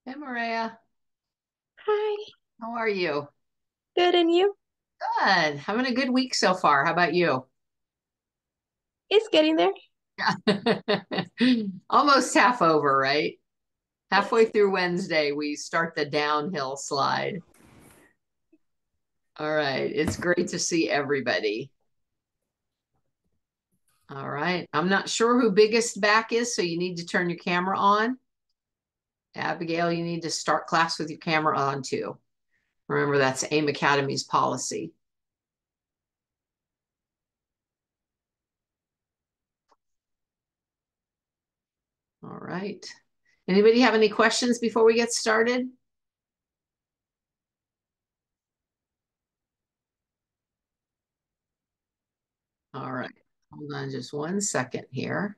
Hey, Maria. Hi, How are you? good, and you? Good. Having a good week so far. How about you? It's getting there. Almost half over, right? Halfway Yes. through Wednesday, we start the downhill slide. All right. It's great to see everybody. All right. I'm not sure who biggest back is, so you need to turn your camera on. Abigail, you need to start class with your camera on too. Remember, that's AIM Academy's policy. All right. Anybody have any questions before we get started? All right. Hold on just one second here.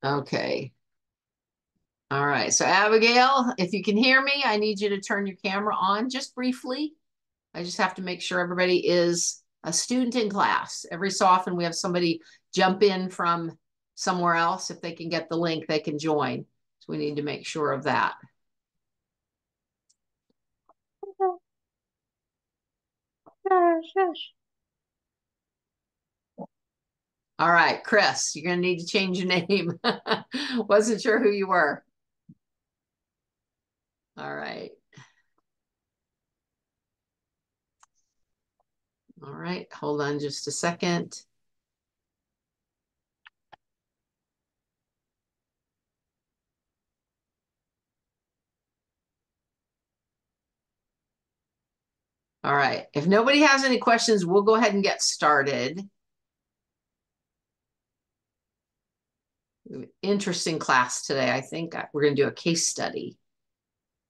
Okay. All right. So, Abigail, if you can hear me, I need you to turn your camera on just briefly. I just have to make sure everybody is a student in class. Every so often, we have somebody jump in from somewhere else. If they can get the link, they can join. So, we need to make sure of that. Shush. All right, Chris, you're going to need to change your name. Wasn't sure who you were. All right. All right. Hold on just a second. All right. If nobody has any questions, we'll go ahead and get started. Interesting class today. I think we're going to do a case study.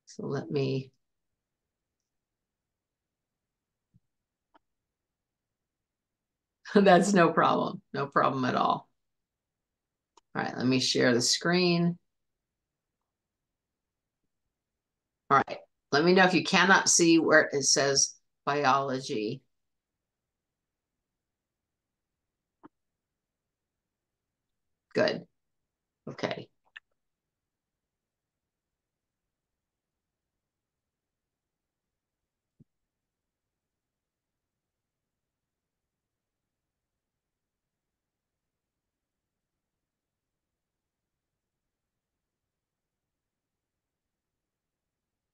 So let me. That's no problem. No problem at all. All right. Let me share the screen. All right. Let me know if you cannot see where it says biology. Good. Okay.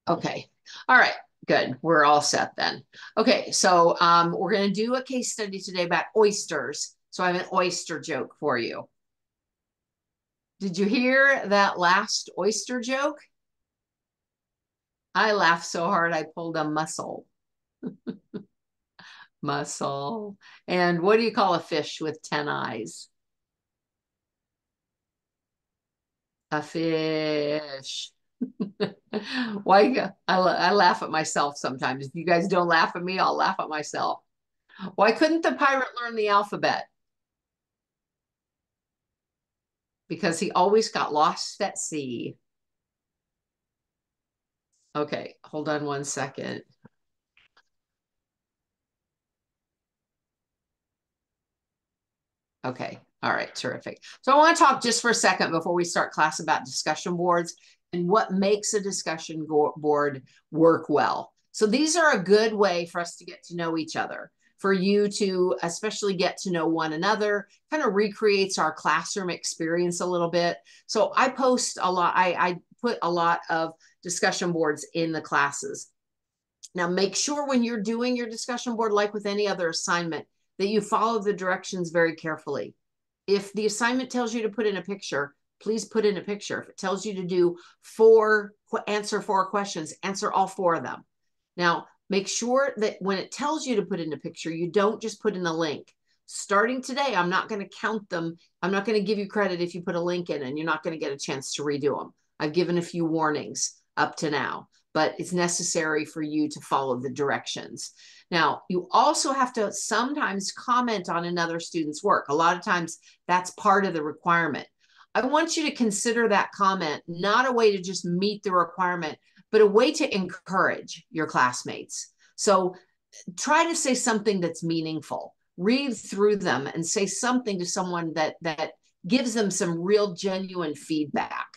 Okay. All right. Good. We're all set then. Okay. So we're going to do a case study today about oysters. So I have an oyster joke for you. Did you hear that last oyster joke? I laughed so hard I pulled a muscle. Muscle. And what do you call a fish with 10 eyes? A fish. Why? I laugh at myself sometimes. If you guys don't laugh at me, I'll laugh at myself. Why couldn't the pirate learn the alphabet? Because he always got lost at sea. Okay, hold on one second. Okay. All right. Terrific. So I want to talk just for a second before we start class about discussion boards and what makes a discussion board work well. So these are a good way for us to get to know each other, for you to especially get to know one another, kind of recreates our classroom experience a little bit. So I post a lot, I put a lot of discussion boards in the classes. Now, make sure when you're doing your discussion board, like with any other assignment, that you follow the directions very carefully. If the assignment tells you to put in a picture, please put in a picture. If it tells you to do answer four questions, answer all four of them. Now, make sure that when it tells you to put in a picture, you don't just put in a link. Starting today, I'm not going to count them. I'm not going to give you credit if you put a link in and you're not going to get a chance to redo them. I've given a few warnings up to now. but it's necessary for you to follow the directions. Now, you also have to sometimes comment on another student's work. A lot of times that's part of the requirement. I want you to consider that comment not a way to just meet the requirement, but a way to encourage your classmates. So try to say something that's meaningful. Read through them and say something to someone that gives them some real genuine feedback.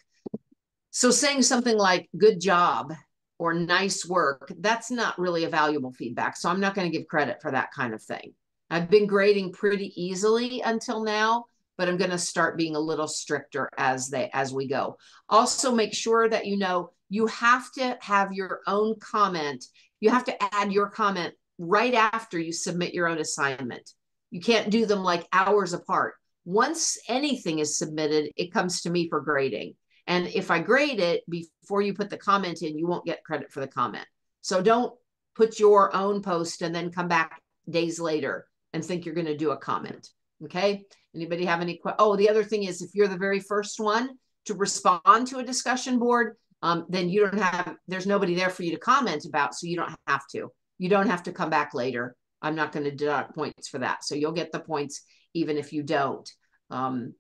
So saying something like good job or nice work, that's not really a valuable feedback. So I'm not going to give credit for that kind of thing. I've been grading pretty easily until now, but I'm going to start being a little stricter as we go. Also, make sure that you have to have your own comment. You have to add your comment right after you submit your own assignment. You can't do them like hours apart. Once anything is submitted, it comes to me for grading. And if I grade it before you put the comment in, you won't get credit for the comment. So don't put your own post and then come back days later and think you're going to do a comment. Okay. Anybody have any questions? Oh, the other thing is if you're the very first one to respond to a discussion board, then there's nobody there for you to comment about. So you don't have to. You don't have to come back later. I'm not going to deduct points for that. So you'll get the points even if you don't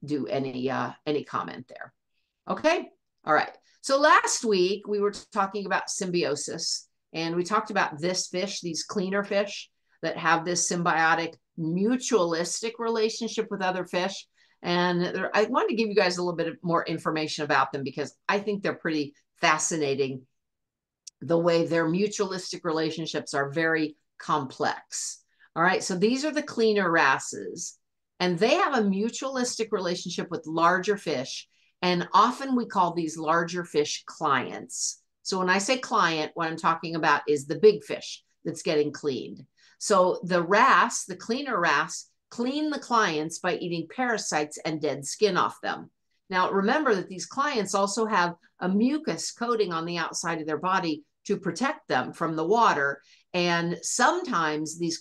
do any comment there. Okay. All right. So last week we were talking about symbiosis, and we talked about this fish, these cleaner fish that have this symbiotic mutualistic relationship with other fish. And I wanted to give you guys a little bit more information about them because I think they're pretty fascinating. The way their mutualistic relationships are very complex. All right. So these are the cleaner wrasses, and they have a mutualistic relationship with larger fish. And often we call these larger fish clients. So when I say client, what I'm talking about is the big fish that's getting cleaned. So the cleaner wrasse, clean the clients by eating parasites and dead skin off them. Now, remember that these clients also have a mucus coating on the outside of their body to protect them from the water. And sometimes these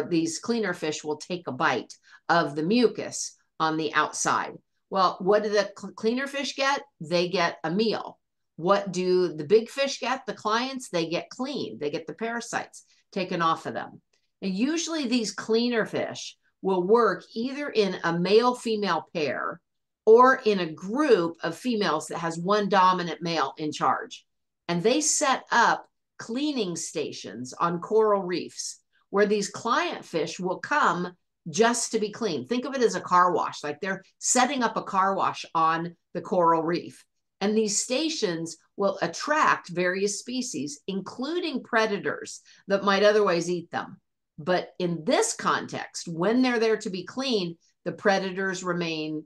these cleaner fish will take a bite of the mucus on the outside. Well, what do the cleaner fish get? They get a meal. What do the big fish get? The clients, they get cleaned. They get the parasites taken off of them. And usually these cleaner fish will work either in a male-female pair or in a group of females that has one dominant male in charge. And they set up cleaning stations on coral reefs where these client fish will come just to be clean. Think of it as a car wash, like they're setting up a car wash on the coral reef. And these stations will attract various species, including predators that might otherwise eat them. But in this context, when they're there to be cleaned, the predators remain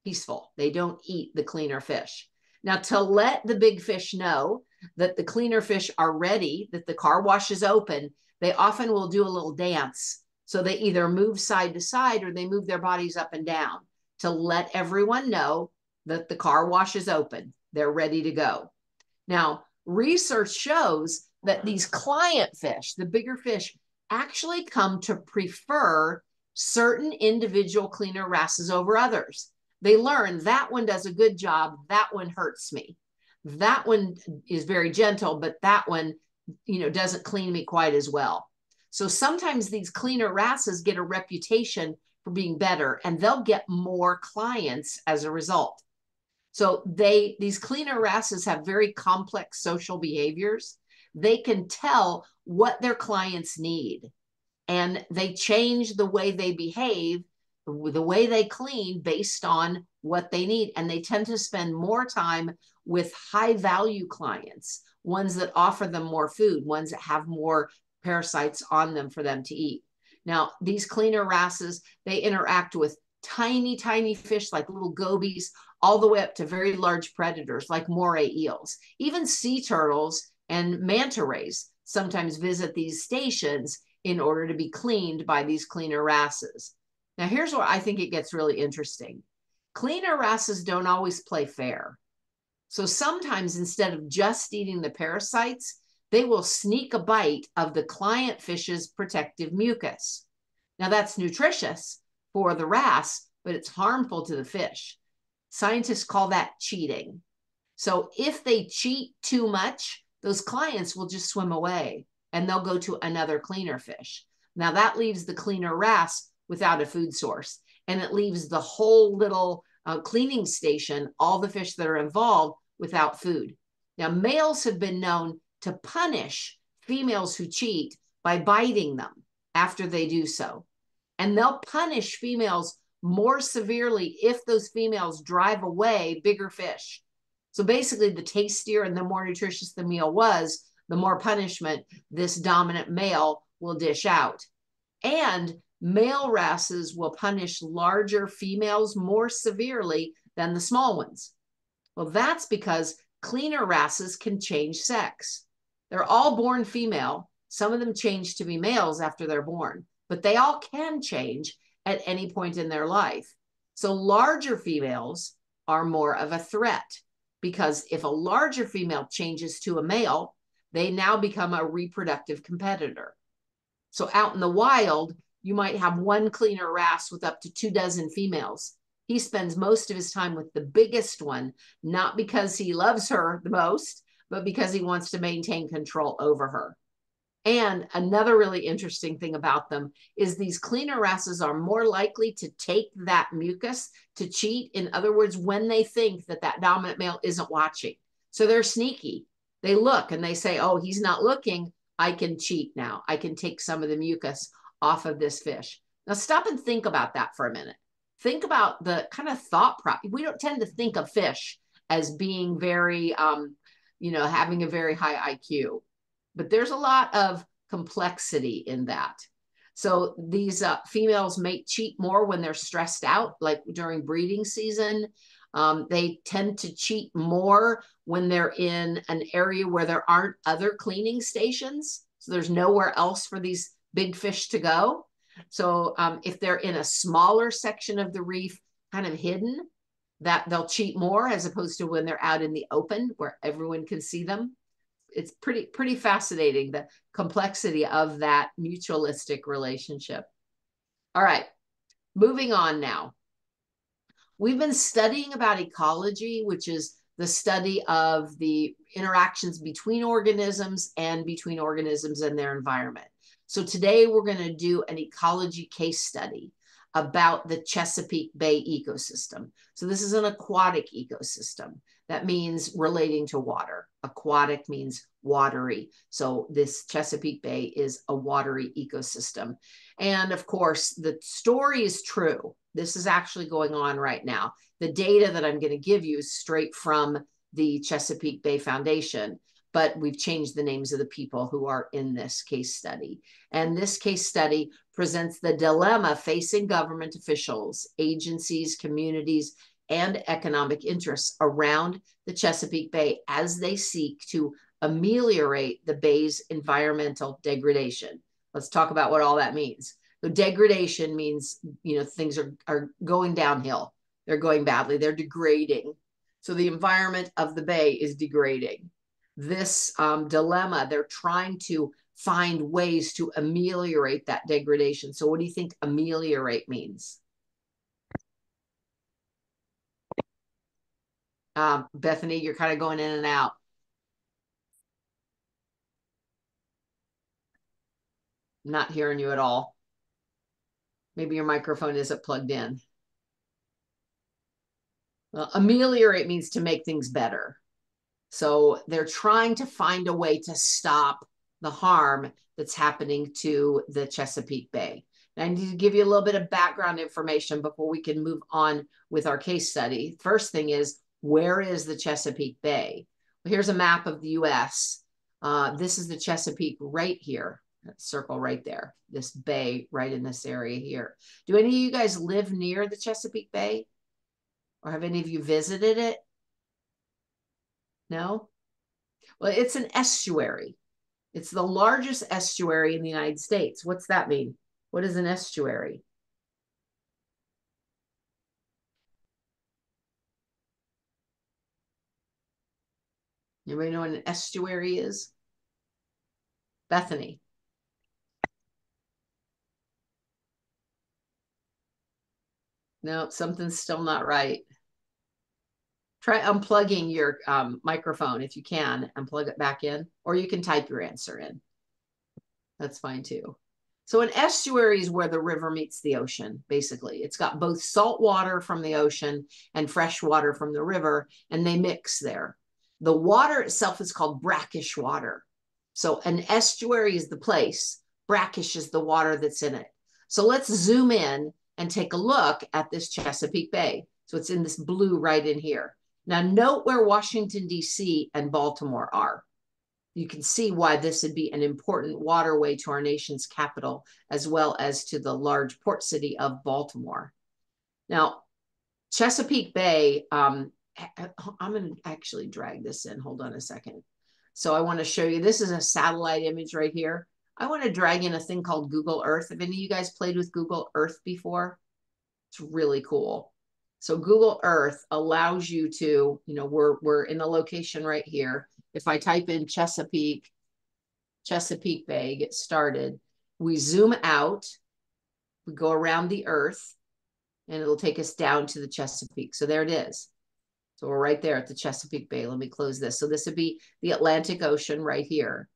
peaceful. They don't eat the cleaner fish. Now, to let the big fish know that the cleaner fish are ready, that the car wash is open, they often will do a little dance. So they either move side to side or they move their bodies up and down to let everyone know that the car wash is open. They're ready to go. Now, research shows that these client fish, the bigger fish, actually come to prefer certain individual cleaner wrasses over others. They learn that one does a good job. That one hurts me. That one is very gentle, but that one, doesn't clean me quite as well. So sometimes these cleaner wrasses get a reputation for being better, and they'll get more clients as a result. So these cleaner wrasses have very complex social behaviors. They can tell what their clients need, and they change the way they behave, the way they clean based on what they need. And they tend to spend more time with high value clients, ones that offer them more food, ones that have more parasites on them for them to eat. Now, these cleaner wrasses, they interact with tiny, tiny fish like little gobies, all the way up to very large predators like moray eels. Even sea turtles and manta rays sometimes visit these stations in order to be cleaned by these cleaner wrasses. Now, here's where I think it gets really interesting. Cleaner wrasses don't always play fair. So sometimes instead of just eating the parasites, they will sneak a bite of the client fish's protective mucus. Now, that's nutritious for the wrasse, but it's harmful to the fish. Scientists call that cheating. So if they cheat too much, those clients will just swim away and they'll go to another cleaner fish. Now that leaves the cleaner wrasse without a food source, and it leaves the whole little cleaning station, all the fish that are involved, without food. Now, males have been known to punish females who cheat by biting them after they do so. And they'll punish females more severely if those females drive away bigger fish. So basically, the tastier and the more nutritious the meal was, the more punishment this dominant male will dish out. And male wrasses will punish larger females more severely than the small ones. Well, that's because cleaner wrasses can change sex. They're all born female. Some of them change to be males after they're born, but they all can change at any point in their life. So larger females are more of a threat, because if a larger female changes to a male, they now become a reproductive competitor. So out in the wild, you might have one cleaner wrasse with up to 24 females. He spends most of his time with the biggest one, not because he loves her the most, but because he wants to maintain control over her. And another really interesting thing about them is these cleaner wrasses are more likely to take that mucus to cheat. In other words, when they think that that dominant male isn't watching. So they're sneaky. They look and they say, oh, he's not looking. I can cheat now. I can take some of the mucus off of this fish. Now stop and think about that for a minute. Think about the kind of thought process. We don't tend to think of fish as being very, having a very high IQ, but there's a lot of complexity in that. So these females may cheat more when they're stressed out, like during breeding season. They tend to cheat more when they're in an area where there aren't other cleaning stations. So there's nowhere else for these big fish to go. So if they're in a smaller section of the reef, kind of hidden, that they'll cheat more as opposed to when they're out in the open where everyone can see them. It's pretty fascinating, the complexity of that mutualistic relationship. All right, moving on now. We've been studying about ecology, which is the study of the interactions between organisms and between organisms and their environment. So today we're going to do an ecology case study about the Chesapeake Bay ecosystem. So this is an aquatic ecosystem. That means relating to water. Aquatic means watery. So this Chesapeake Bay is a watery ecosystem. And of course, the story is true. This is actually going on right now. The data that I'm going to give you is straight from the Chesapeake Bay Foundation, but we've changed the names of the people who are in this case study. And this case study presents the dilemma facing government officials, agencies, communities, and economic interests around the Chesapeake Bay as they seek to ameliorate the bay's environmental degradation. Let's talk about what all that means. So degradation means, things are going downhill. They're going badly. They're degrading. So the environment of the bay is degrading. This dilemma, they're trying to find ways to ameliorate that degradation. So what do you think ameliorate means? Bethany, you're kind of going in and out. I'm not hearing you at all. Maybe your microphone isn't plugged in. Well, ameliorate means to make things better. So they're trying to find a way to stop the harm that's happening to the Chesapeake Bay. And I need to give you a little bit of background information before we can move on with our case study. First thing is, where is the Chesapeake Bay? Well, here's a map of the US. This is the Chesapeake right here. That circle right there, this bay right in this area here. Do any of you guys live near the Chesapeake Bay? Or have any of you visited it? No? Well, it's an estuary. It's the largest estuary in the United States. What's that mean? What is an estuary? Anybody know what an estuary is? Bethany. No, something's still not right. Try unplugging your microphone if you can and plug it back in, or you can type your answer in. That's fine too. So an estuary is where the river meets the ocean, basically. It's got both salt water from the ocean and fresh water from the river, and they mix there. The water itself is called brackish water. So an estuary is the place. Brackish is the water that's in it. So let's zoom in and take a look at this Chesapeake Bay. So it's in this blue right in here. Now note where Washington, D.C. and Baltimore are. You can see why this would be an important waterway to our nation's capital, as well as to the large port city of Baltimore. Now, Chesapeake Bay, I'm going to actually drag this in. Hold on a second. So I want to show you, this is a satellite image right here. I want to drag in a thing called Google Earth. Have any of you guys played with Google Earth before? It's really cool. So Google Earth allows you to, we're in a location right here. If I type in Chesapeake Bay, get started, we zoom out, we go around the Earth, and it'll take us down to the Chesapeake. So there it is. So we're right there at the Chesapeake Bay. Let me close this. So this would be the Atlantic Ocean right here.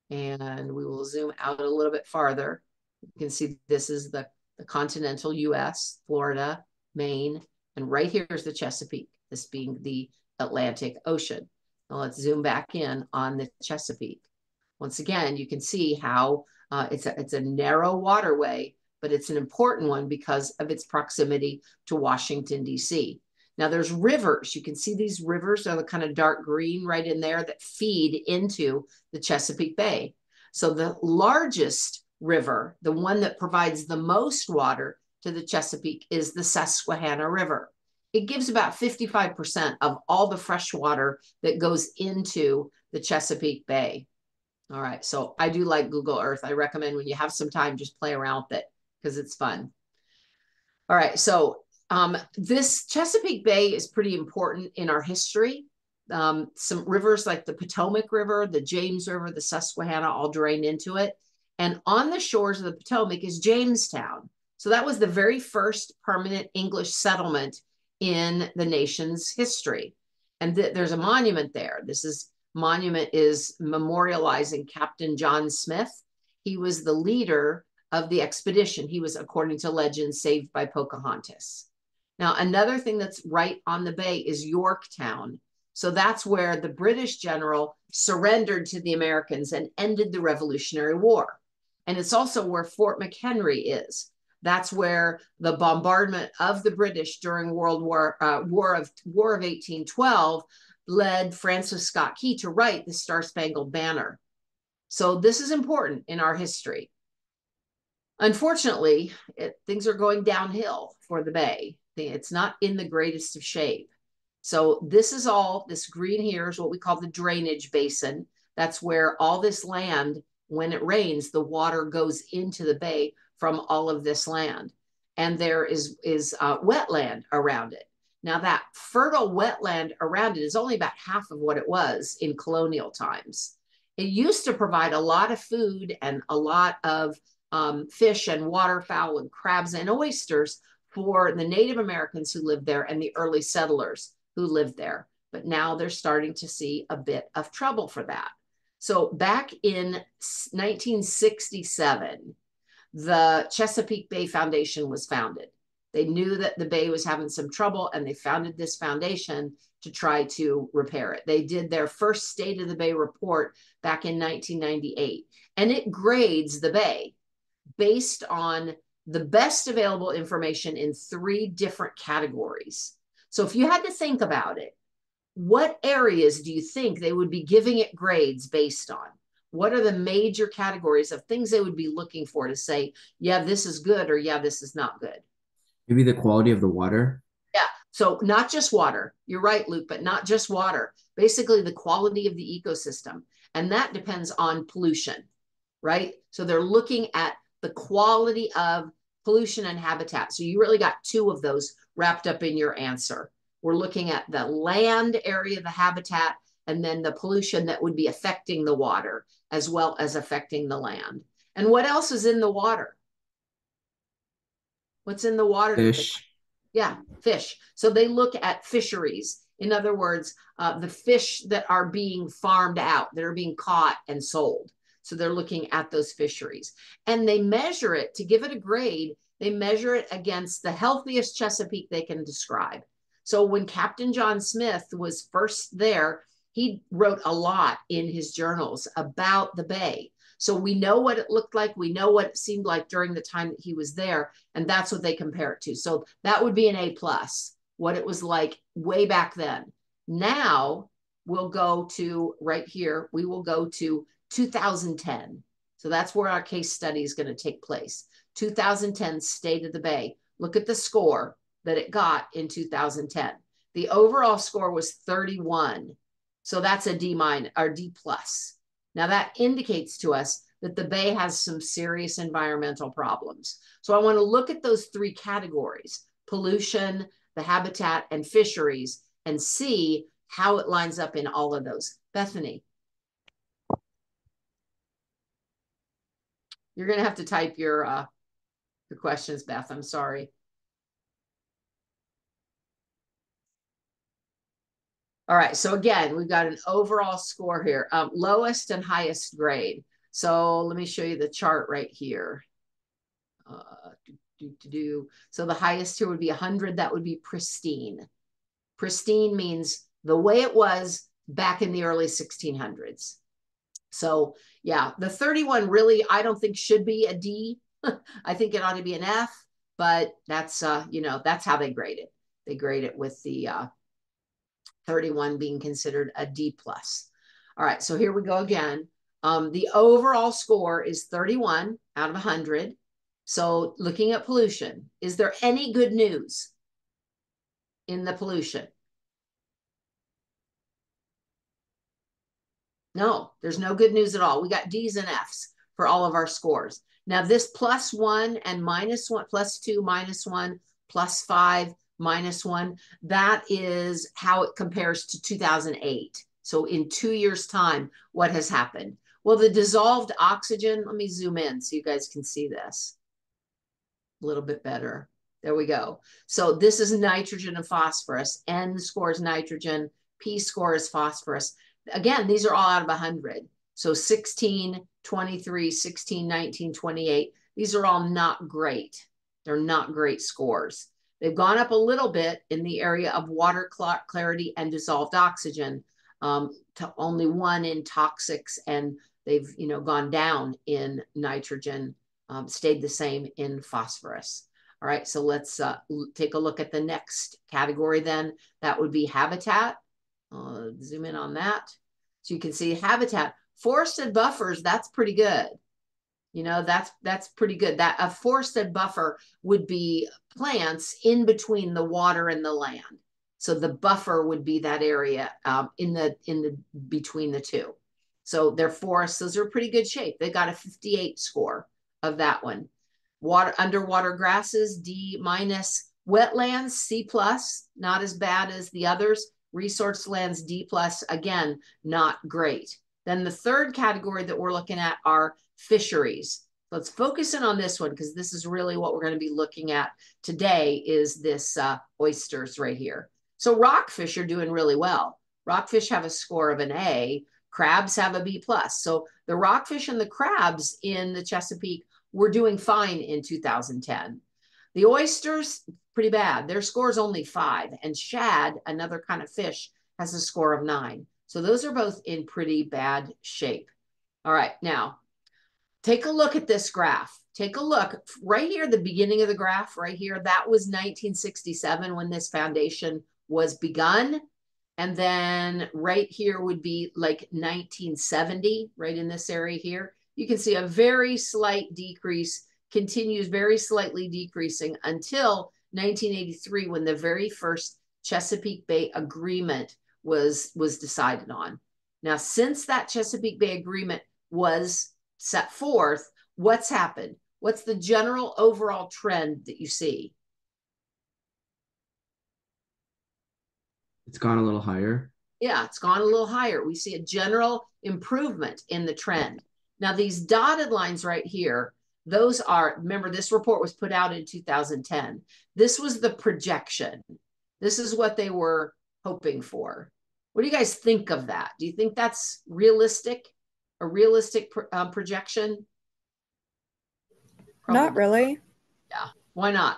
And we will zoom out a little bit farther. You can see this is the continental US, Florida, Maine, and right here is the Chesapeake, this being the Atlantic Ocean. Now let's zoom back in on the Chesapeake. Once again, you can see how it's a narrow waterway, but it's an important one because of its proximity to Washington, D.C. Now there's rivers. You can see these rivers are the kind of dark green right in there that feed into the Chesapeake Bay. So the largest river, the one that provides the most water to the Chesapeake, is the Susquehanna River. It gives about 55% of all the fresh water that goes into the Chesapeake Bay. All right, so I do like Google Earth. I recommend when you have some time, just play around with it because it's fun. All right, so this Chesapeake Bay is pretty important in our history. Some rivers like the Potomac River, the James River, the Susquehanna all drain into it. And on the shores of the Potomac is Jamestown. So that was the very first permanent English settlement in the nation's history. And there's a monument there. Monument is memorializing Captain John Smith. He was the leader of the expedition. He was, according to legend, saved by Pocahontas. Now, another thing that's right on the bay is Yorktown. So that's where the British general surrendered to the Americans and ended the Revolutionary War. And it's also where Fort McHenry is. That's where the bombardment of the British during War of 1812 led Francis Scott Key to write the Star-Spangled Banner. So this is important in our history. Unfortunately, things are going downhill for the Bay. It's not in the greatest of shape. So this green here is what we call the drainage basin. That's where all this land, when it rains, the water goes into the bay from all of this land. And there is wetland around it. Now that fertile wetland around it is only about half of what it was in colonial times. It used to provide a lot of food and a lot of fish and waterfowl and crabs and oysters for the Native Americans who lived there and the early settlers who lived there. But now they're starting to see a bit of trouble for that. So back in 1967, the Chesapeake Bay Foundation was founded. They knew that the bay was having some trouble and they founded this foundation to try to repair it. They did their first State of the Bay report back in 1998, and it grades the bay based on the best available information in 3 different categories. So if you had to think about it, what areas do you think they would be giving it grades based on? What are the major categories of things they would be looking for to say, yeah, this is good, or yeah, this is not good? Maybe the quality of the water. Yeah. So not just water. You're right, Luke, but not just water. Basically, the quality of the ecosystem. And that depends on pollution, right? So they're looking at the quality of pollution and habitat. So you really got 2 of those wrapped up in your answer. We're looking at the land area, the habitat, and then the pollution that would be affecting the water as well as affecting the land. And what else is in the water? What's in the water? Fish. Yeah, fish. So they look at fisheries In other words, the fish that are being farmed out, that are being caught and sold. So they're looking at those fisheries. And they measure it to give it a grade. They measure it against the healthiest Chesapeake they can describe. So when Captain John Smith was first there, he wrote a lot in his journals about the bay. So we know what it looked like. We know what it seemed like during the time that he was there. And that's what they compare it to. So that would be an A+, what it was like way back then. Now we'll go to right here. We will go to 2010. So that's where our case study is going to take place. 2010 State of the Bay. Look at the score that it got in 2010. The overall score was 31. So that's a D- or D+. Now that indicates to us that the bay has some serious environmental problems. So I want to look at those three categories: pollution, the habitat, and fisheries, and see how it lines up in all of those. Bethany. You're going to have to type your questions, Beth. I'm sorry. All right, so again, we've got an overall score here, lowest and highest grade. So let me show you the chart right here. So the highest here would be 100. That would be pristine. Pristine means the way it was back in the early 1600s. So yeah, the 31 really, I don't think should be a D. I think it ought to be an F, but that's, that's how they grade it. They grade it with the 31 being considered a D+. All right, so here we go again. The overall score is 31 out of 100. So looking at pollution, is there any good news in the pollution? No, there's no good news at all. We got D's and F's for all of our scores. Now this +1 and -1, +2, -1, +5, -1, that is how it compares to 2008. So in 2 years' time, what has happened? Well, the dissolved oxygen, let me zoom in so you guys can see this a little bit better. There we go. So this is nitrogen and phosphorus. N score is nitrogen, P score is phosphorus. Again, these are all out of 100. So 16, 23, 16, 19, 28. These are all not great. They're not great scores. They've gone up a little bit in the area of water clarity and dissolved oxygen, to only 1 in toxics, and they've gone down in nitrogen, stayed the same in phosphorus. All right, so let's take a look at the next category then. That would be habitat. Zoom in on that. So you can see habitat, forested buffers, that's pretty good. That's pretty good. That a forested buffer would be plants in between the water and the land. So the buffer would be that area in the between the two. So they're forests, those are pretty good shape. They got a 58 score of that one. Underwater grasses, D-. Wetlands, C+, not as bad as the others. Resource lands, D+, again, not great. Then the third category that we're looking at are fisheries. Let's focus in on this one because this is really what we're going to be looking at today is this oysters right here. So rockfish are doing really well. Rockfish have a score of an A. Crabs have a B+. So the rockfish and the crabs in the Chesapeake were doing fine in 2010. The oysters, pretty bad. Their score is only 5. And shad, another kind of fish, has a score of 9. So those are both in pretty bad shape. All right, now take a look at this graph. Take a look right here, the beginning of the graph right here. That was 1967 when this foundation was begun. And then right here would be like 1970, right in this area here. You can see a very slight decrease, continues very slightly decreasing until 1983 when the very first Chesapeake Bay Agreement was decided on. Now, since that Chesapeake Bay Agreement was set forth, what's happened? What's the general overall trend that you see? It's gone a little higher. Yeah, it's gone a little higher. We see a general improvement in the trend. Now, these dotted lines right here, those are, remember, this report was put out in 2010. This was the projection. This is what they were hoping for? What do you guys think of that? Do you think that's realistic? A realistic projection? Not really. Yeah. Why not?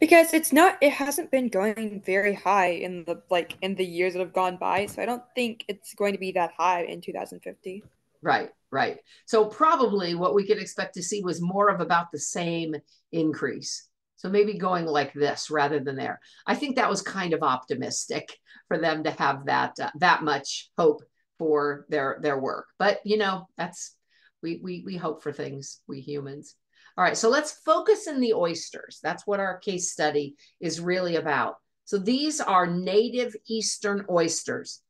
Because it hasn't been going very high in the years that have gone by, so I don't think it's going to be that high in 2050. Right, right. So probably what we could expect to see was more of about the same increase. So maybe going like this rather than there. I think that was kind of optimistic for them to have that much hope for their work. But you know, that's we hope for things, we humans. All right, so let's focus in the oysters. That's what our case study is really about. So these are native Eastern oysters.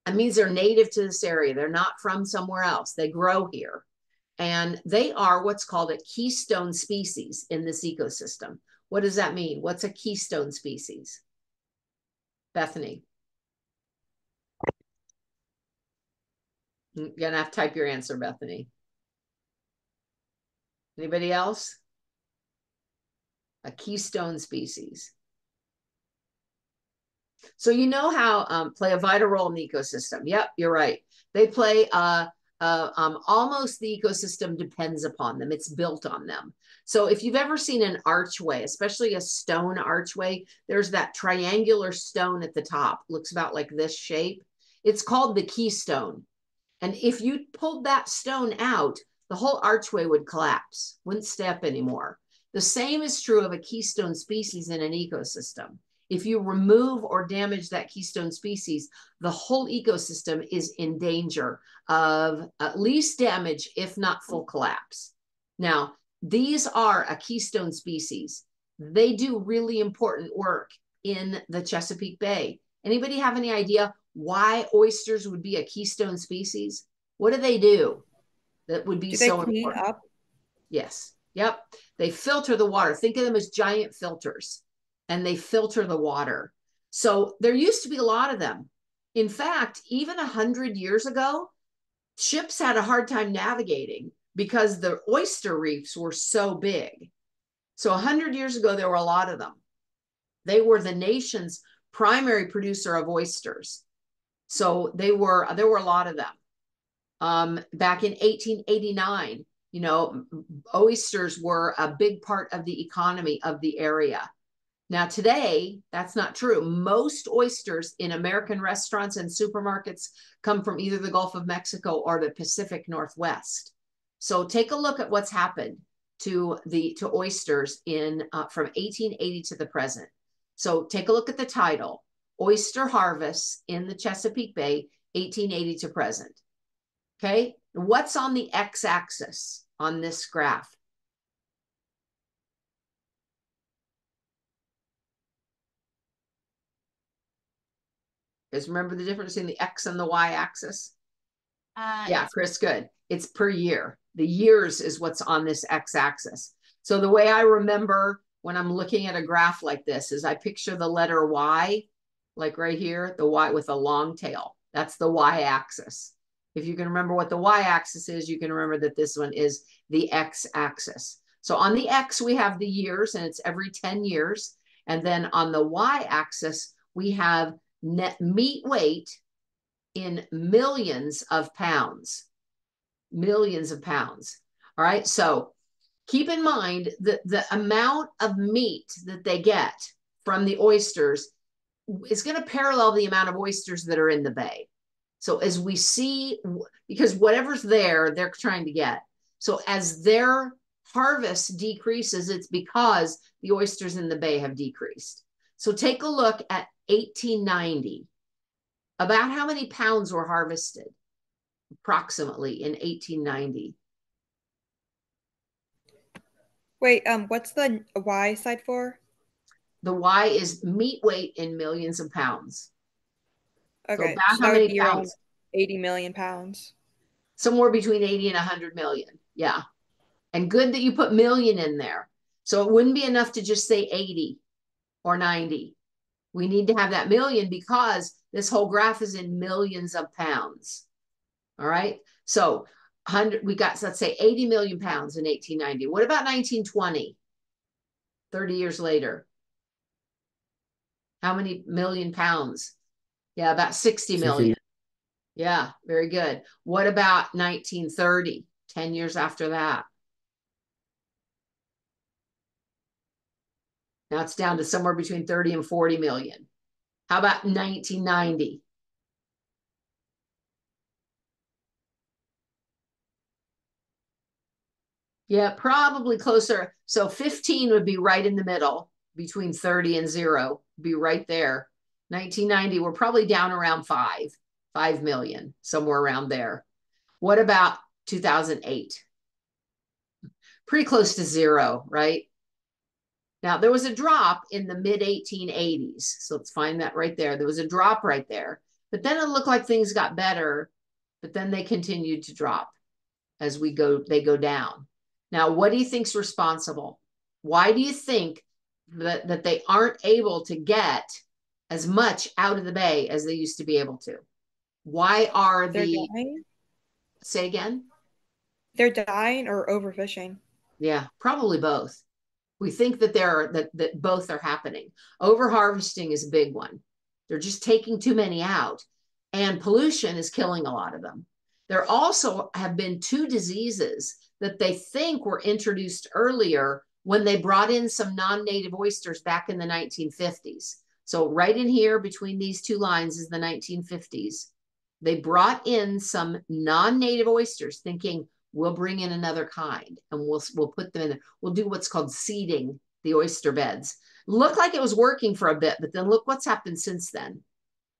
That means they're native to this area. They're not from somewhere else. They grow here. And they are what's called a keystone species in this ecosystem. What does that mean? What's a keystone species? Bethany. You're going to have to type your answer, Bethany. Anybody else? A keystone species. So you know how play a vital role in the ecosystem. Yep, you're right. They play almost the ecosystem depends upon them. It's built on them. So if you've ever seen an archway, especially a stone archway, there's that triangular stone at the top. Looks about like this shape. It's called the keystone. And if you pulled that stone out, the whole archway would collapse, wouldn't stay up anymore. The same is true of a keystone species in an ecosystem. If you remove or damage that keystone species, the whole ecosystem is in danger of at least damage, if not full collapse. Now, these are a keystone species. They do really important work in the Chesapeake Bay. Anybody have any idea why oysters would be a keystone species? What do they do that would be so important? Do they clean up? Yes. Yep. They filter the water. Think of them as giant filters. And they filter the water. So there used to be a lot of them. In fact, even 100 years ago, ships had a hard time navigating because the oyster reefs were so big. So 100 years ago, there were a lot of them. They were the nation's primary producer of oysters. So there were a lot of them. Back in 1889, you know, oysters were a big part of the economy of the area. Now, today, that's not true. Most oysters in American restaurants and supermarkets come from either the Gulf of Mexico or the Pacific Northwest. So take a look at what's happened to oysters from 1880 to the present. So take a look at the title, Oyster Harvests in the Chesapeake Bay, 1880 to present. Okay, what's on the x-axis on this graph? Because remember the difference in the X and the Y axis? Yeah, Chris, good. It's per year. The years is what's on this X axis. So the way I remember when I'm looking at a graph like this is I picture the letter Y, like right here, the Y with a long tail. That's the Y axis. If you can remember what the Y axis is, you can remember that this one is the X axis. So on the X, we have the years, and it's every 10 years. And then on the Y axis, we have net meat weight in millions of pounds. Millions of pounds. All right. So keep in mind that the amount of meat that they get from the oysters is going to parallel the amount of oysters that are in the bay. So as we see, because whatever's there, they're trying to get. So as their harvest decreases, it's because the oysters in the bay have decreased. So take a look at 1890. About how many pounds were harvested approximately in 1890? Wait, what's the Y side for? The Y is meat weight in millions of pounds. Okay, so about how many pounds? 80 million pounds. Somewhere between 80 and 100 million. Yeah. And good that you put million in there. So it wouldn't be enough to just say 80 or 90. We need to have that million because this whole graph is in millions of pounds. All right. So we got, let's say 80 million pounds in 1890. What about 1920? 30 years later. How many million pounds? Yeah, about 60 million. Yeah, very good. What about 1930, 10 years after that? Now it's down to somewhere between 30 and 40 million. How about 1990? Yeah, probably closer. So 15 would be right in the middle between 30 and 0, be right there. 1990, we're probably down around 5 million, somewhere around there. What about 2008? Pretty close to 0, right? Now, there was a drop in the mid 1880s. So let's find that right there. There was a drop right there. But then it looked like things got better, but then they continued to drop as they go down. Now, what do you think's responsible? Why do you think that they aren't able to get as much out of the bay as they used to be able to? Why are They're dying? Say again? They're dying or overfishing? Yeah, probably both. We think that that both are happening. Overharvesting is a big one. They're just taking too many out, and pollution is killing a lot of them. There also have been 2 diseases that they think were introduced earlier when they brought in some non-native oysters back in the 1950s. So right in here between these 2 lines is the 1950s. They brought in some non-native oysters thinking, we'll bring in another kind and we'll put them in there. We'll do what's called seeding the oyster beds. Looked like it was working for a bit, but then look what's happened since then.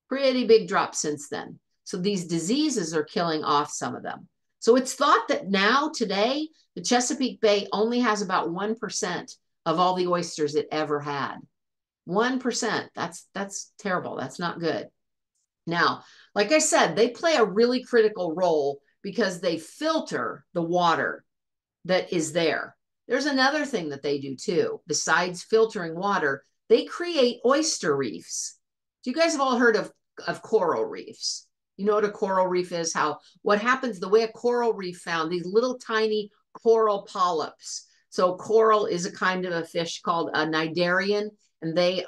Pretty big drop since then. So these diseases are killing off some of them. So it's thought that now, today, the Chesapeake Bay only has about 1% of all the oysters it ever had. 1%. That's terrible. That's not good. Now, like I said, they play a really critical role because they filter the water that is there. There's another thing that they do too. Besides filtering water, they create oyster reefs. You guys have all heard of coral reefs. You know what a coral reef is? What happens, the way a coral reef found, these little tiny coral polyps. So coral is a kind of a fish called a cnidarian, and they're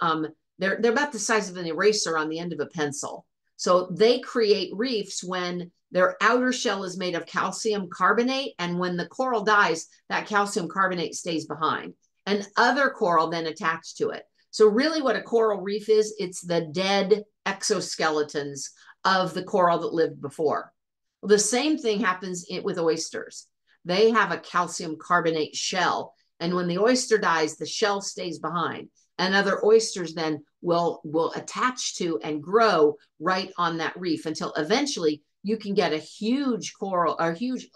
about the size of an eraser on the end of a pencil. So they create reefs when their outer shell is made of calcium carbonate, and when the coral dies, that calcium carbonate stays behind, and other coral then attach to it. So really what a coral reef is, it's the dead exoskeletons of the coral that lived before. Well, the same thing happens with oysters. They have a calcium carbonate shell, and when the oyster dies, the shell stays behind, and other oysters then will attach to and grow right on that reef until eventually you can get a huge coral or huge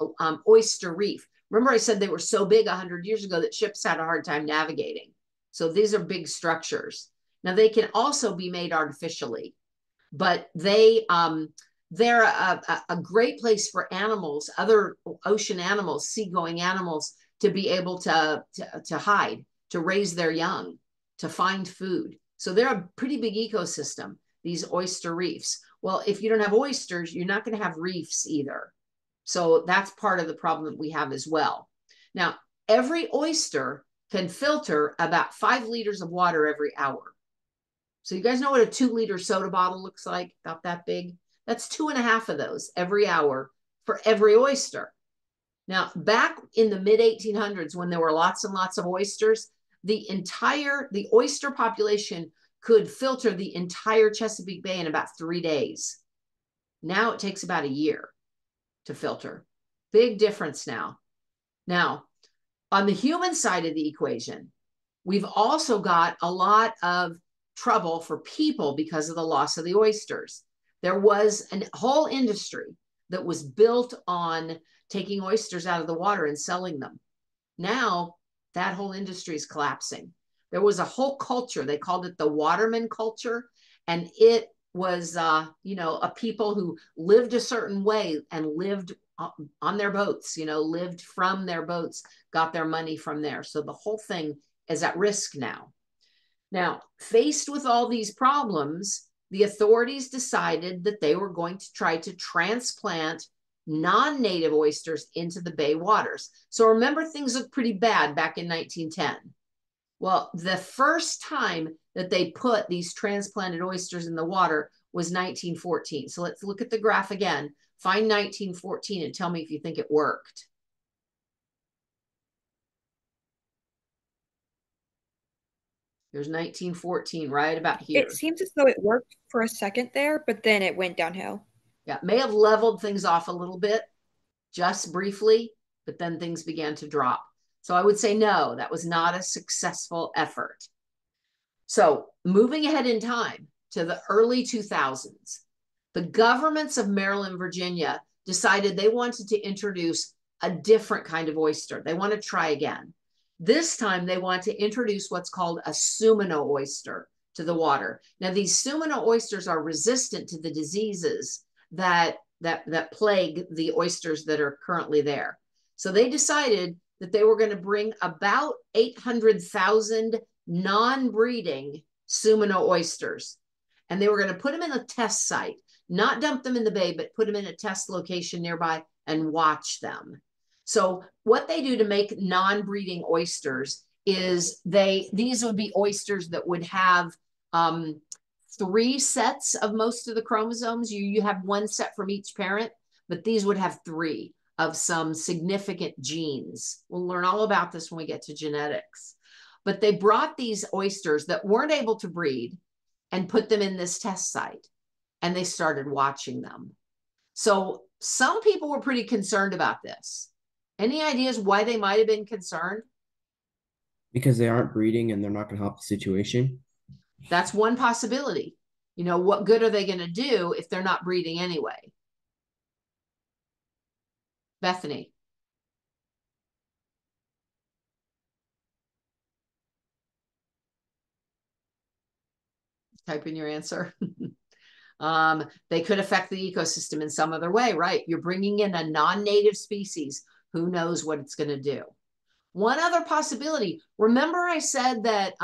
oyster reef. Remember I said they were so big 100 years ago that ships had a hard time navigating. So these are big structures. Now they can also be made artificially, but they're a great place for animals, other ocean animals, seagoing animals, to be able to hide, to raise their young, to find food. So they're a pretty big ecosystem, these oyster reefs. Well, if you don't have oysters, you're not going to have reefs either. So that's part of the problem that we have as well. Now, every oyster can filter about 5 liters of water every hour. So you guys know what a 2-liter soda bottle looks like? About that big. That's 2.5 of those every hour for every oyster. Now, back in the mid 1800s, when there were lots and lots of oysters, the oyster population could filter the entire Chesapeake Bay in about 3 days. Now it takes about a year to filter. Big difference now. Now, on the human side of the equation, we've also got a lot of trouble for people because of the loss of the oysters. There was a whole industry that was built on taking oysters out of the water and selling them. Now, that whole industry is collapsing. There was a whole culture, they called it the waterman culture, and it was, a people who lived a certain way and lived on their boats, lived from their boats, got their money from there. So the whole thing is at risk now. Now, faced with all these problems, the authorities decided that they were going to try to transplant non-native oysters into the bay waters. So remember, things looked pretty bad back in 1910. Well, the first time that they put these transplanted oysters in the water was 1914. So let's look at the graph again. Find 1914 and tell me if you think it worked. Here's 1914, right about here. It seems as though it worked for a second there, but then it went downhill. Yeah, may have leveled things off a little bit, just briefly, but then things began to drop. So I would say no, that was not a successful effort. So moving ahead in time to the early 2000s, the governments of Maryland and Virginia decided they wanted to introduce a different kind of oyster. They want to try again. This time they want to introduce what's called a Sumino oyster to the water. Now these Sumino oysters are resistant to the diseases that plague the oysters that are currently there. So they decided that they were going to bring about 800,000 non-breeding Sumino oysters. And they were going to put them in a test site, not dump them in the bay, but put them in a test location nearby and watch them. So what they do to make non-breeding oysters is these would be oysters that would have 3 sets of most of the chromosomes. You have 1 set from each parent, but these would have 3 of some significant genes. We'll learn all about this when we get to genetics. But they brought these oysters that weren't able to breed and put them in this test site, and they started watching them. So some people were pretty concerned about this. Any ideas why they might have been concerned? Because they aren't breeding and they're not going to help the situation. That's one possibility. You know, what good are they going to do if they're not breeding anyway? Bethany. Type in your answer. They could affect the ecosystem in some other way, right? You're bringing in a non-native species. Who knows what it's going to do? One other possibility. Remember, I said that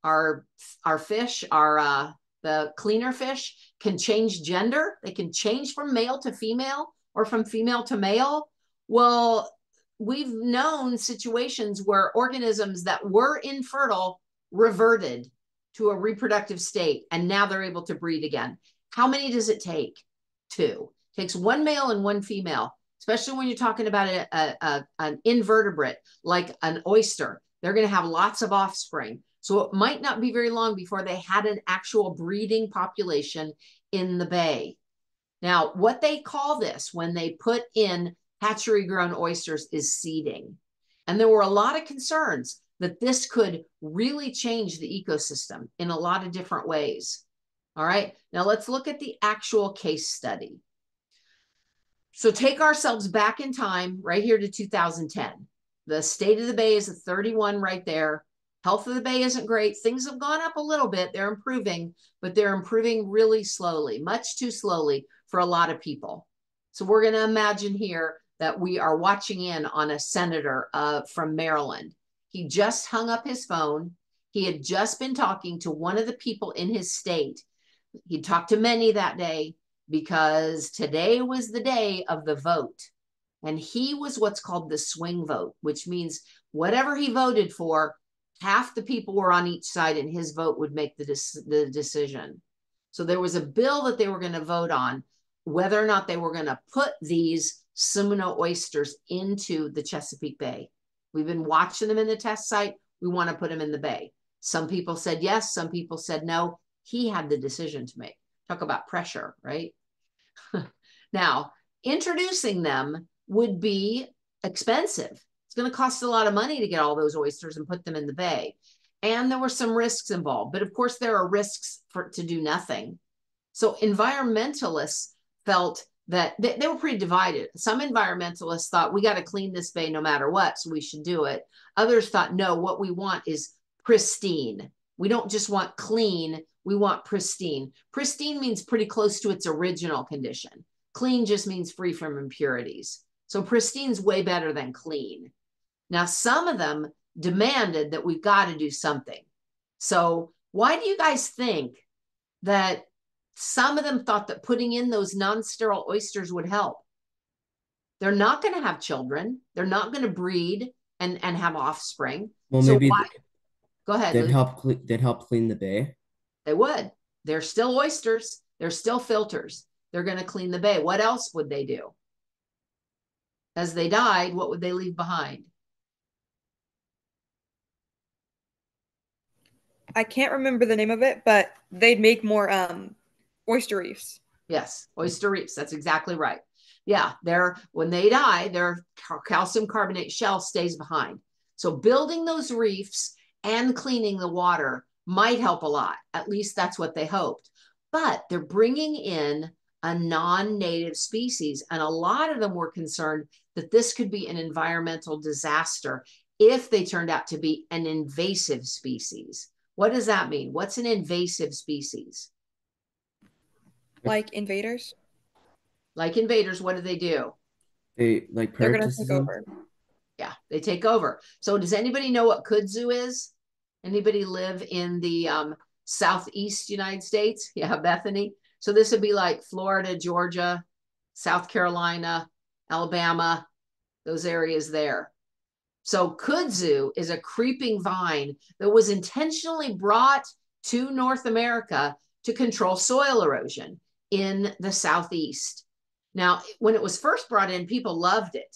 our fish, the cleaner fish, can change gender. They can change from male to female or from female to male. Well, we've known situations where organisms that were infertile reverted to a reproductive state, and now they're able to breed again. How many does it take? 2. It takes 1 male and 1 female, especially when you're talking about an invertebrate like an oyster. They're going to have lots of offspring. So it might not be very long before they had an actual breeding population in the bay. Now, what they call this when they put in hatchery-grown oysters is seeding. And there were a lot of concerns that this could really change the ecosystem in a lot of different ways. All right, now let's look at the actual case study. So take ourselves back in time right here to 2010. The state of the bay is at 31 right there. Health of the bay isn't great. Things have gone up a little bit. They're improving, but they're improving really slowly, much too slowly for a lot of people. So we're going to imagine here that we are watching in on a senator from Maryland. He just hung up his phone. He had just been talking to one of the people in his state. He talked to many that day because today was the day of the vote. And he was what's called the swing vote, which means whatever he voted for, half the people were on each side and his vote would make the decision. So there was a bill that they were going to vote on, whether or not they were going to put these Sumino oysters into the Chesapeake Bay. We've been watching them in the test site. We want to put them in the bay. Some people said yes. Some people said no. He had the decision to make. Talk about pressure, right? Now, introducing them would be expensive. It's going to cost a lot of money to get all those oysters and put them in the bay. And there were some risks involved. But of course, there are risks to do nothing. So environmentalists felt that they were pretty divided. Some environmentalists thought we got to clean this bay no matter what, so we should do it. Others thought, no, what we want is pristine. We don't just want clean, we want pristine. Pristine means pretty close to its original condition. Clean just means free from impurities. So pristine's way better than clean. Now, some of them demanded that we've got to do something. So why do you guys think that some of them thought that putting in those non-sterile oysters would help? They're not going to have children. They're not going to breed and have offspring. Well, so maybe why? Go ahead, Luke. They'd help clean the bay. They would. They're still oysters. They're still filters. They're going to clean the bay. What else would they do? As they died, what would they leave behind? I can't remember the name of it, but they'd make more oyster reefs. Yes, oyster reefs. That's exactly right. Yeah, when they die, their calcium carbonate shell stays behind. So building those reefs and cleaning the water might help a lot. At least that's what they hoped. But they're bringing in a non-native species, and a lot of them were concerned that this could be an environmental disaster if they turned out to be an invasive species. What does that mean? What's an invasive species? Like invaders. Like invaders, what do? They They're gonna take parasitism. over. Yeah, they take over. So does anybody know what kudzu is? Anybody live in the southeast United States? Yeah, Bethany. So this would be like Florida, Georgia, South Carolina, Alabama, those areas there. So kudzu is a creeping vine that was intentionally brought to North America to control soil erosion in the southeast. Now, when it was first brought in, people loved it.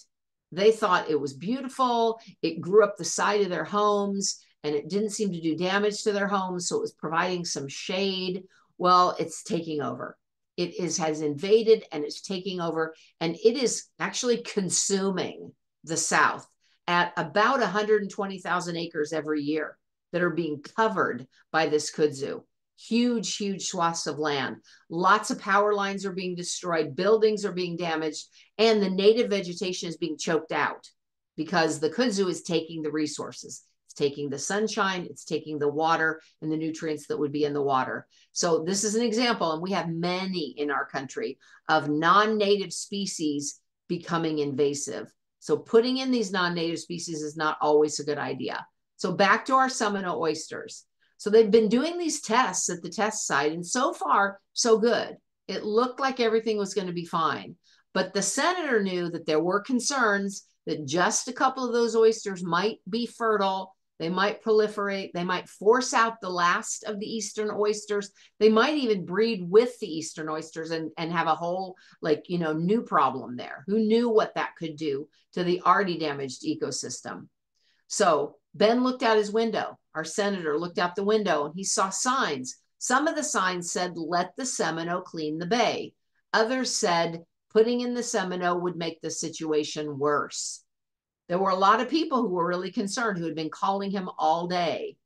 They thought it was beautiful. It grew up the side of their homes and it didn't seem to do damage to their homes. So it was providing some shade. Well, it's taking over. Has invaded and it's taking over, and it is actually consuming the South at about 120,000 acres every year that are being covered by this kudzu. Huge, huge swaths of land. Lots of power lines are being destroyed. Buildings are being damaged. And the native vegetation is being choked out because the kudzu is taking the resources. It's taking the sunshine. It's taking the water and the nutrients that would be in the water. So this is an example, and we have many in our country, of non-native species becoming invasive. So putting in these non-native species is not always a good idea. So back to our Seminole oysters. So they've been doing these tests at the test site, and so far, so good. It looked like everything was going to be fine. But the senator knew that there were concerns that just a couple of those oysters might be fertile. They might proliferate. They might force out the last of the eastern oysters. They might even breed with the eastern oysters and have a whole, new problem there. Who knew what that could do to the already damaged ecosystem? So Ben looked out his window. Our senator looked out the window and he saw signs. Some of the signs said, let the Seminole clean the bay. Others said, putting in the Seminole would make the situation worse. There were a lot of people who were really concerned, who had been calling him all day.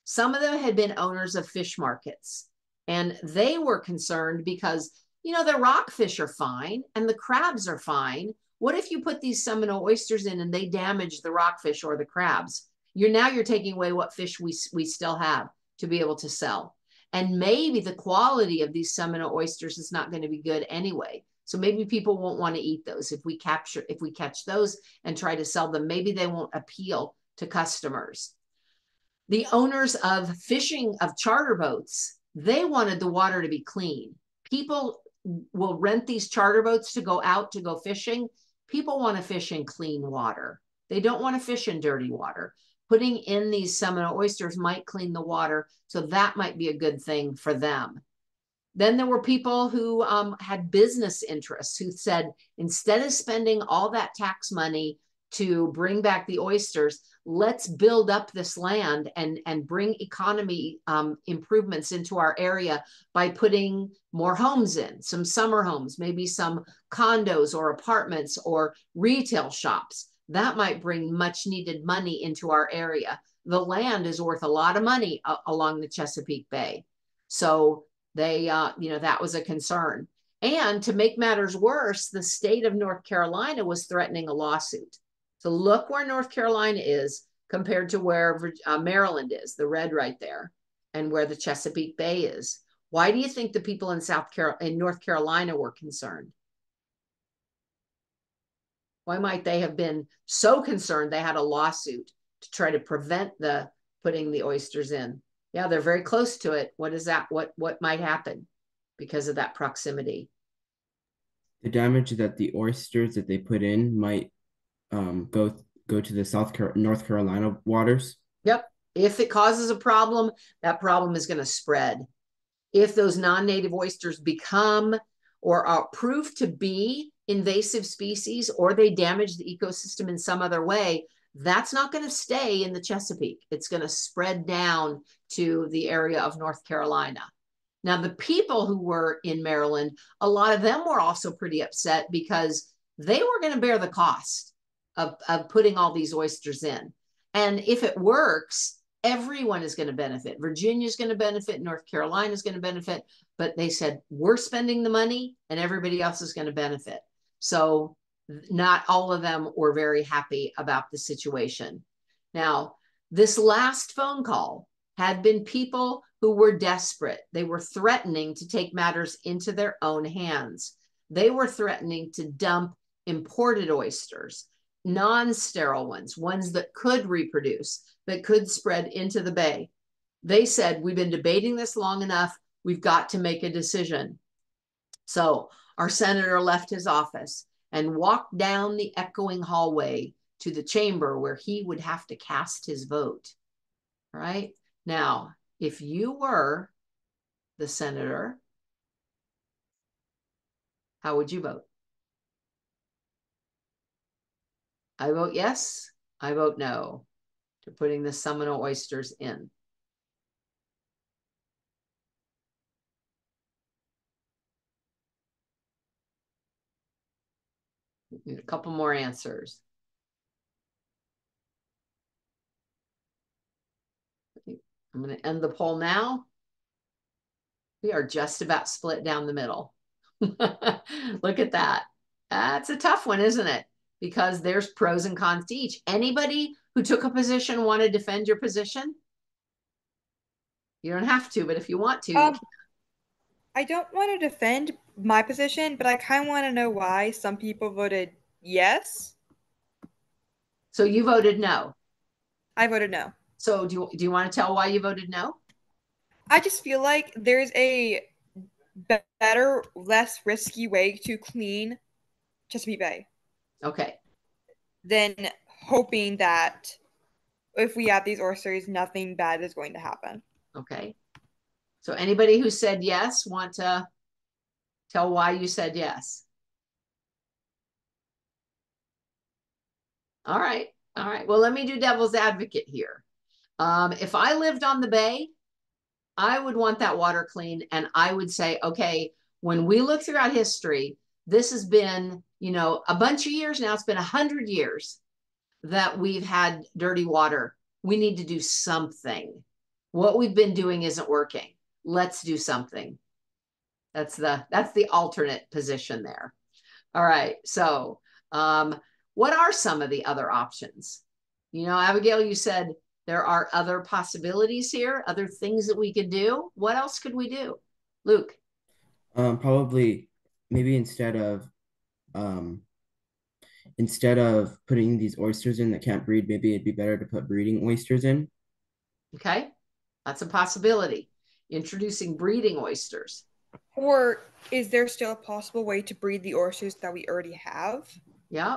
Some of them had been owners of fish markets, and they were concerned because, the rockfish are fine and the crabs are fine. What if you put these Seminole oysters in and they damage the rockfish or the crabs? You're taking away what fish we still have to be able to sell. And maybe the quality of these Seminole oysters is not going to be good anyway. So maybe people won't want to eat those. If we catch those and try to sell them, maybe they won't appeal to customers. The owners of charter boats, they wanted the water to be clean. People will rent these charter boats to go out to go fishing. People want to fish in clean water. They don't want to fish in dirty water. Putting in these Seminole oysters might clean the water, so that might be a good thing for them. Then there were people who had business interests who said, instead of spending all that tax money to bring back the oysters, let's build up this land and bring economy improvements into our area by putting more homes in, some summer homes, maybe some condos or apartments or retail shops. That might bring much needed money into our area. The land is worth a lot of money along the Chesapeake Bay. So they, that was a concern. And to make matters worse, the state of North Carolina was threatening a lawsuit. So look where North Carolina is compared to where Maryland is, the red right there, and where the Chesapeake Bay is. Why do you think the people in North Carolina were concerned? Why might they have been so concerned they had a lawsuit to try to prevent putting the oysters in? Yeah, they're very close to it. What is that? What might happen because of that proximity? The damage that the oysters that they put in might go to the North Carolina waters. Yep, If it causes a problem, that problem is going to spread. If those non-native oysters become or are proved to be invasive species, or they damage the ecosystem in some other way, that's not going to stay in the Chesapeake. It's going to spread down to the area of North Carolina. Now, the people who were in Maryland, a lot of them were also pretty upset because they were going to bear the cost of putting all these oysters in. And if it works, everyone is going to benefit. Virginia is going to benefit. North Carolina is going to benefit. But they said, we're spending the money and everybody else is going to benefit. So not all of them were very happy about the situation. Now, this last phone call had been people who were desperate. They were threatening to take matters into their own hands. They were threatening to dump imported oysters, non-sterile ones that could reproduce, that could spread into the bay. They said, we've been debating this long enough. We've got to make a decision. So our senator left his office and walked down the echoing hallway to the chamber where he would have to cast his vote. All right. Now, if you were the senator, how would you vote? I vote yes. I vote no to putting the Seminole oysters in. A couple more answers. I'm going to end the poll now. We are just about split down the middle. Look at that. That's a tough one, isn't it? Because there's pros and cons to each. Anybody who took a position want to defend your position? You don't have to, but if you want to, you can. I don't want to defend my position, but I kind of want to know why some people voted yes. So you voted no. I voted no. So do you want to tell why you voted no? I just feel like there's a better, less risky way to clean Chesapeake Bay Okay. than hoping that if we add these oysters, nothing bad is going to happen. Okay. So anybody who said yes, want to tell why you said yes? All right. All right. Well, let me do devil's advocate here. If I lived on the bay, I would want that water clean. And I would say, okay, when we look throughout history, this has been, a bunch of years now. It's been 100 years that we've had dirty water. We need to do something. What we've been doing isn't working. Let's do something. That's the alternate position there. All right. So what are some of the other options? Abigail, you said there are other possibilities here, other things that we could do. What else could we do? Luke? Probably maybe instead of putting these oysters in that can't breed, maybe it'd be better to put breeding oysters in. Okay. That's a possibility. Introducing breeding oysters. Or is there still a possible way to breed the oysters that we already have? Yeah.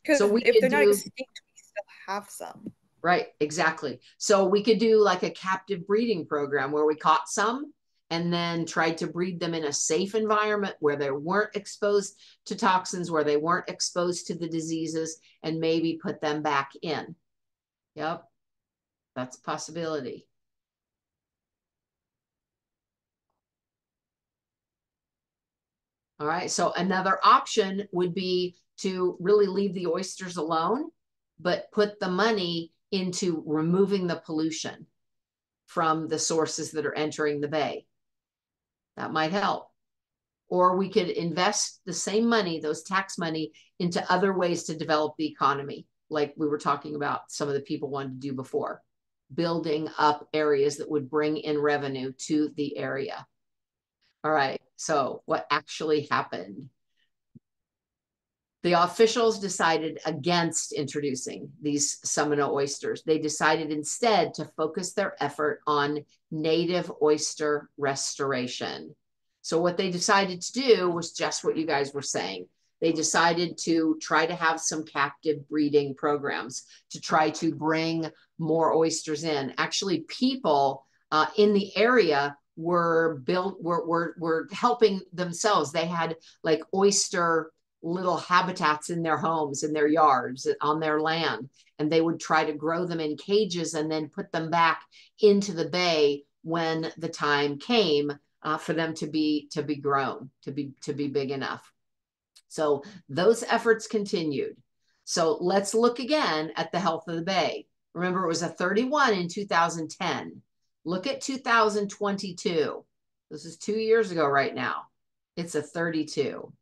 Because So if they're not extinct, we still have some. Right, exactly. So we could do like a captive breeding program where we caught some and then tried to breed them in a safe environment where they weren't exposed to toxins, where they weren't exposed to the diseases, and maybe put them back in. Yep, that's a possibility. All right, so another option would be to really leave the oysters alone, but put the money into removing the pollution from the sources that are entering the bay. That might help. Or we could invest the same money, those tax money, into other ways to develop the economy, like we were talking about some of the people wanted to do before, building up areas that would bring in revenue to the area. All right, so what actually happened? The officials decided against introducing these Seminole oysters. They decided instead to focus their effort on native oyster restoration. So what they decided to do was just what you guys were saying. they decided to try to have some captive breeding programs to try to bring more oysters in. Actually, people in the area were helping themselves. They had like oyster little habitats in their homes, in their yards, on their land, and they would try to grow them in cages and then put them back into the bay when the time came for them to be grown, to be big enough. So those efforts continued. So let's look again at the health of the bay. Remember, it was a 31 in 2010. Look at 2022. This is 2 years ago right now. It's a 32.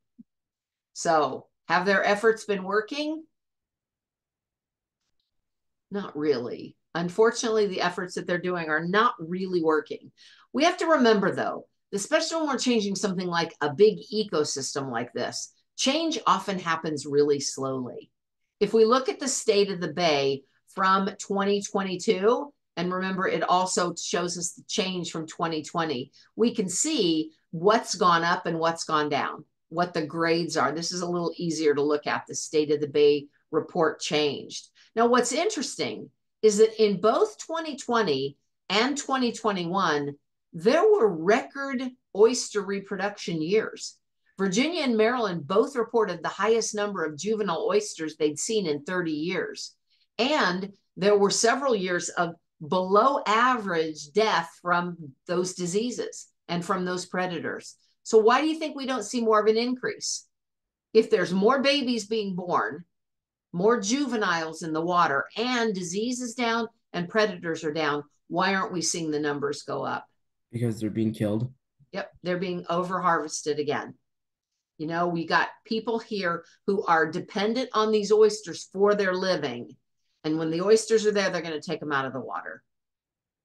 So have their efforts been working? Not really. Unfortunately, the efforts that they're doing are not really working. We have to remember, though, especially when we're changing something like a big ecosystem like this, change often happens really slowly. If we look at the state of the bay from 2022, and remember, it also shows us the change from 2020, we can see what's gone up and what's gone down, what the grades are. This is a little easier to look at. The state of the bay report changed. Now, what's interesting is that in both 2020 and 2021, there were record oyster reproduction years. Virginia and Maryland both reported the highest number of juvenile oysters they'd seen in 30 years. And there were several years of below average death from those diseases and from those predators. So why do you think we don't see more of an increase? If there's more babies being born, more juveniles in the water, and disease is down and predators are down, why aren't we seeing the numbers go up? Because they're being killed. Yep, they're being over harvested again. You know, we got people here who are dependent on these oysters for their living. And when the oysters are there, they're going to take them out of the water.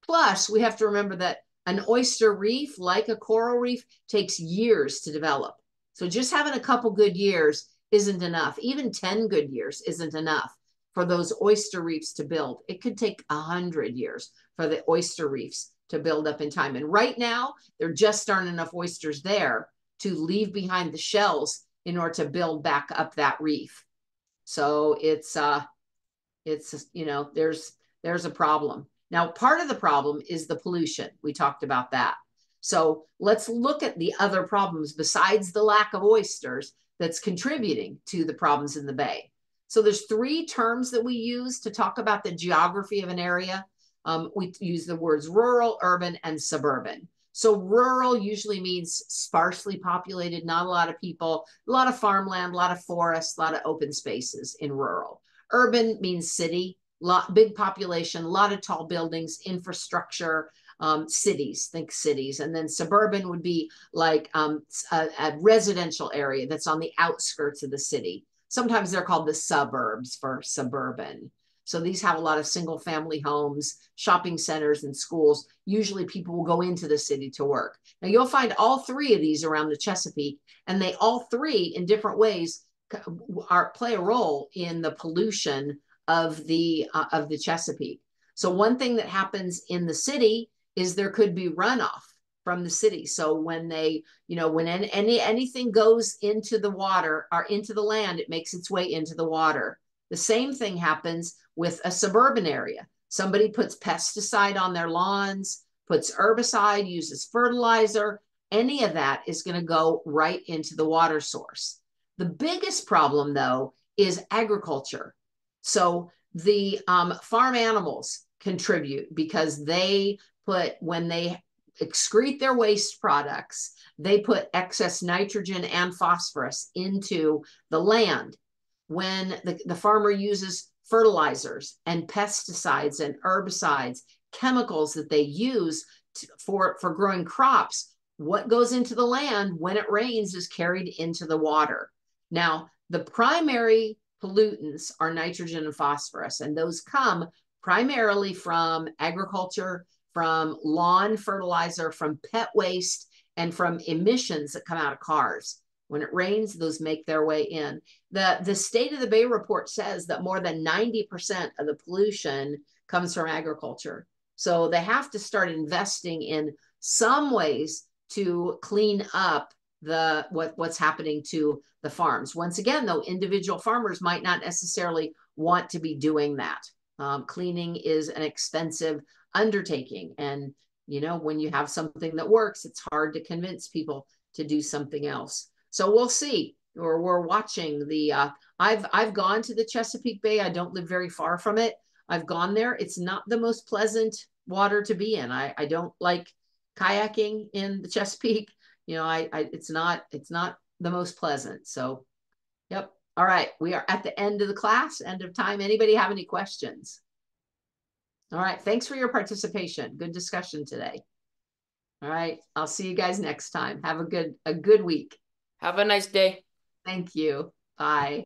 Plus, we have to remember that an oyster reef, like a coral reef, takes years to develop. So just having a couple good years isn't enough. Even 10 good years isn't enough for those oyster reefs to build. It could take 100 years for the oyster reefs to build up in time. And right now, there just aren't enough oysters there to leave behind the shells in order to build back up that reef. So it's you know, there's a problem. Now, part of the problem is the pollution. We talked about that. So let's look at the other problems besides the lack of oysters that's contributing to the problems in the bay. So there's 3 terms that we use to talk about the geography of an area. We use the words rural, urban, and suburban. So rural usually means sparsely populated, not a lot of people, a lot of farmland, a lot of forests, a lot of open spaces in rural. Urban means city, big population, a lot of tall buildings, infrastructure, cities, think cities. And then suburban would be like a residential area that's on the outskirts of the city. Sometimes they're called the suburbs for suburban. So these have a lot of single family homes, shopping centers, and schools. Usually people will go into the city to work. Now you'll find all 3 of these around the Chesapeake, and they all 3 in different ways play a role in the pollution of the Chesapeake. So one thing that happens in the city is there could be runoff from the city. So when they, you know, when anything goes into the water or into the land, it makes its way into the water. The same thing happens with a suburban area. Somebody puts pesticide on their lawns, puts herbicide, uses fertilizer. Any of that is going to go right into the water source. The biggest problem, though, is agriculture. So the farm animals contribute because they when they excrete their waste products, they put excess nitrogen and phosphorus into the land. When the farmer uses fertilizers and pesticides and herbicides, chemicals that they use for growing crops, what goes into the land when it rains is carried into the water. Now, the primary pollutants are nitrogen and phosphorus, and those come primarily from agriculture, from lawn fertilizer, from pet waste, and from emissions that come out of cars. When it rains, those make their way in. The State of the Bay report says that more than 90% of the pollution comes from agriculture. So they have to start investing in some ways to clean up what's happening to the farms. Once again, though, individual farmers might not necessarily want to be doing that. Cleaning is an expensive undertaking. And, you know, when you have something that works, it's hard to convince people to do something else. So we'll see, or we're watching the, I've gone to the Chesapeake Bay. I don't live very far from it. I've gone there. It's not the most pleasant water to be in. I don't like kayaking in the Chesapeake. You know, it's not the most pleasant. So, yep. All right. We are at the end of the class, end of time. Anybody have any questions? All right. Thanks for your participation. Good discussion today. All right. I'll see you guys next time. Have a good week. Have a nice day. Thank you. Bye.